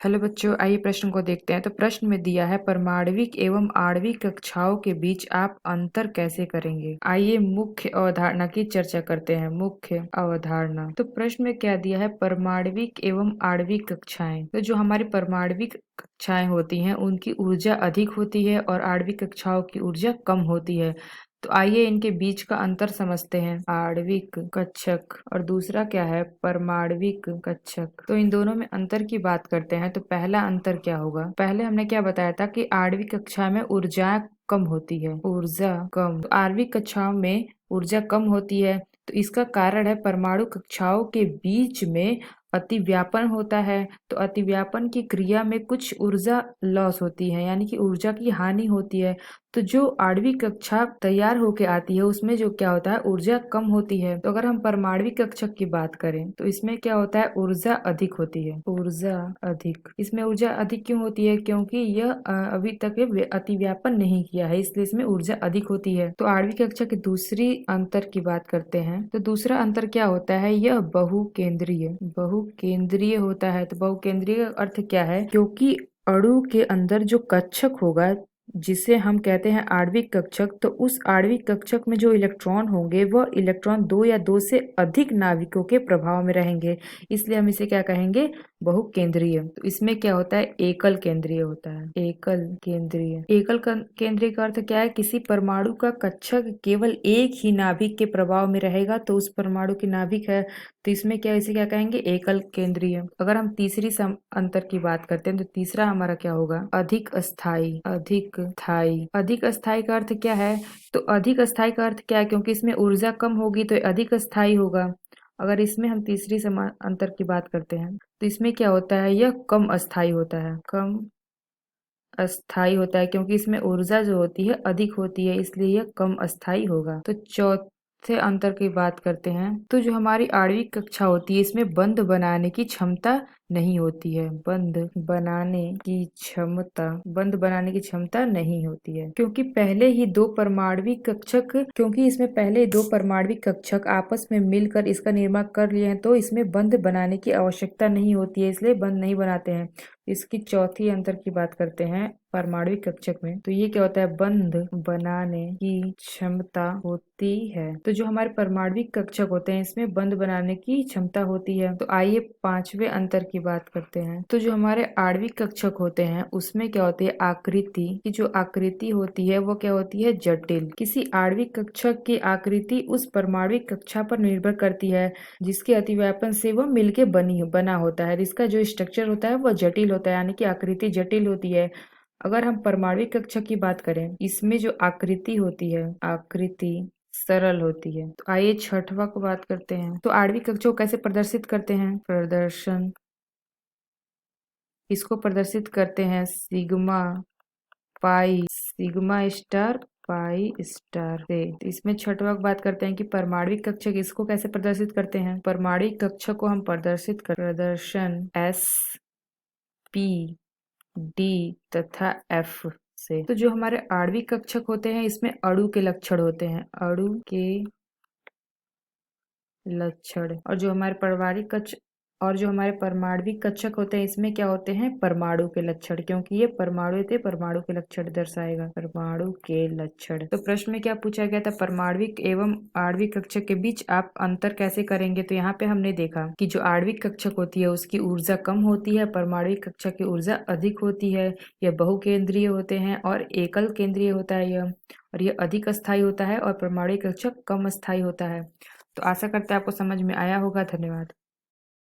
Hello बच्चों, आइए प्रश्न को देखते हैं। तो प्रश्न में दिया है परमाणविक एवं आणविक कक्षाओं के बीच आप अंतर कैसे करेंगे। आइए मुख्य अवधारणा की चर्चा करते हैं। मुख्य अवधारणा। तो प्रश्न में क्या दिया है, परमाणविक एवं आणविक कक्षाएं। तो जो हमारी परमाणविक कक्षाएं होती हैं उनकी ऊर्जा अधिक होती है और आणविक कक्षाओं की ऊर्जा कम होती है। तो आइए इनके बीच का अंतर समझते हैं। आणविक कक्षक और दूसरा क्या है, परमाणविक कक्षक। तो इन दोनों में अंतर की बात करते हैं। तो पहला अंतर क्या होगा, पहले हमने क्या बताया था कि आणविक कक्षा में ऊर्जा कम होती है। ऊर्जा कम, तो आणविक कक्षाओं में ऊर्जा कम होती है। तो इसका कारण है परमाणु कक्षाओं के बीच में अतिव्यापन होता है। तो अतिव्यापन की क्रिया में कुछ ऊर्जा लॉस होती है, यानी कि ऊर्जा की हानि होती है। तो जो आणविक कक्षा तैयार होके आती है उसमें जो क्या होता है, ऊर्जा कम होती है। तो अगर हम परमाणविक कक्षक की बात करें तो इसमें क्या होता है, ऊर्जा अधिक होती है। ऊर्जा अधिक, इसमें ऊर्जा अधिक क्यों होती है, क्योंकि यह अभी तक अतिव्यापन नहीं किया है, इसलिए इसमें ऊर्जा अधिक होती है। तो आणविक कक्षा की दूसरी अंतर की बात करते हैं। तो दूसरा अंतर क्या होता है, यह बहुकेंद्रीय बहुकेंद्रीय होता है। तो बहुकेंद्रीय का अर्थ क्या है, क्योंकि अणु के अंदर जो कक्षक होगा जिसे हम कहते हैं आणविक कक्षक, तो उस आणविक कक्षक में जो इलेक्ट्रॉन होंगे वह इलेक्ट्रॉन दो या दो से अधिक नाविकों के प्रभाव में रहेंगे, इसलिए हम इसे क्या कहेंगे, बहुकेंद्रीय। तो इसमें क्या होता है, एकल केंद्रीय होता है। एकल केंद्रीय, केंद्रीय का अर्थ क्या है, किसी परमाणु का कक्षक केवल एक ही नाभिक के प्रभाव में रहेगा तो उस परमाणु की नाभिक है। तो इसमें क्या, इसे क्या कहेंगे, एकल केंद्रीय। अगर हम तीसरी अंतर की बात करते हैं तो तीसरा हमारा क्या होगा, अधिक अस्थाई। अधिक स्थाई, अधिक अस्थाई का अर्थ क्या है, तो अधिक अस्थाई का अर्थ क्या है, क्योंकि इसमें ऊर्जा कम होगी तो अधिक अस्थाई होगा। अगर इसमें हम तीसरी अंतर की बात करते हैं तो इसमें क्या होता है, यह कम अस्थाई होता है। कम अस्थाई होता है क्योंकि इसमें ऊर्जा जो होती है अधिक होती है, इसलिए यह कम अस्थाई होगा। तो चौथे अंतर की बात करते हैं। तो जो हमारी आणविक कक्षा होती है इसमें बंध बनाने की क्षमता नहीं होती है। बंध बनाने की क्षमता, बंध बनाने की क्षमता नहीं होती है, क्योंकि पहले ही दो परमाणविक कक्षक, क्योंकि इसमें पहले दो परमाणविक कक्षक आपस में मिलकर इसका निर्माण कर लिए हैं, तो इसमें बंध बनाने की आवश्यकता नहीं होती है, इसलिए बंध नहीं बनाते हैं। इसकी चौथी अंतर की बात करते हैं परमाणविक कक्षक में। तो ये क्या होता है, बंध बनाने की क्षमता होती है। तो जो हमारे परमाणविक कक्षक होते हैं इसमें बंध बनाने की क्षमता होती है। तो आइए पांचवें अंतर की बात करते हैं। तो जो हमारे आणविक कक्षक होते हैं उसमें क्या होती है, आकृति की जो आकृति होती है वो क्या होती है, जटिल। किसी आणविक कक्षक की आकृति उस परमाणविक कक्षा पर निर्भर करती है जिसके अतिव्यापन से वह मिलके बना होता है। इसका जो स्ट्रक्चर होता है वह जटिल होता है, यानी कि आकृति जटिल होती है। अगर हम परमाणविक कक्षा की बात करें इसमें जो आकृति होती है, आकृति सरल होती है। तो आइए छठवां को बात करते हैं। तो आणविक कक्षा को कैसे प्रदर्शित करते हैं, प्रदर्शन इसको प्रदर्शित करते हैं sigma pi, sigma star pi star से। तो इसमें छठवां की बात करते हैं कि परमाणविक कक्षक इसको कैसे प्रदर्शित करते हैं। परमाणविक कक्षक को हम प्रदर्शन एस पी डी तथा एफ से। तो जो हमारे आणविक कक्षक होते हैं इसमें अणु के लक्षण होते हैं, अणु के लक्षण। और जो हमारे परमाणविक कक्षक होते हैं इसमें क्या होते हैं, परमाणु के लक्षण, क्योंकि ये परमाणु थे, परमाणु के लक्षण दर्शाएगा, परमाणु के लक्षण। तो प्रश्न में क्या पूछा गया था, परमाणविक एवं आणविक कक्षक के बीच आप अंतर कैसे करेंगे। तो यहाँ पे हमने देखा कि जो आणविक कक्षक होती है उसकी ऊर्जा कम होती है, परमाणविक कक्षक की ऊर्जा अधिक होती है। यह बहुकेंद्रीय होते हैं और एकल केंद्रीय होता है यह, और यह अधिक अस्थायी होता है और परमाणविक कक्षक कम अस्थायी होता है। तो आशा करते हैं आपको समझ में आया होगा। धन्यवाद।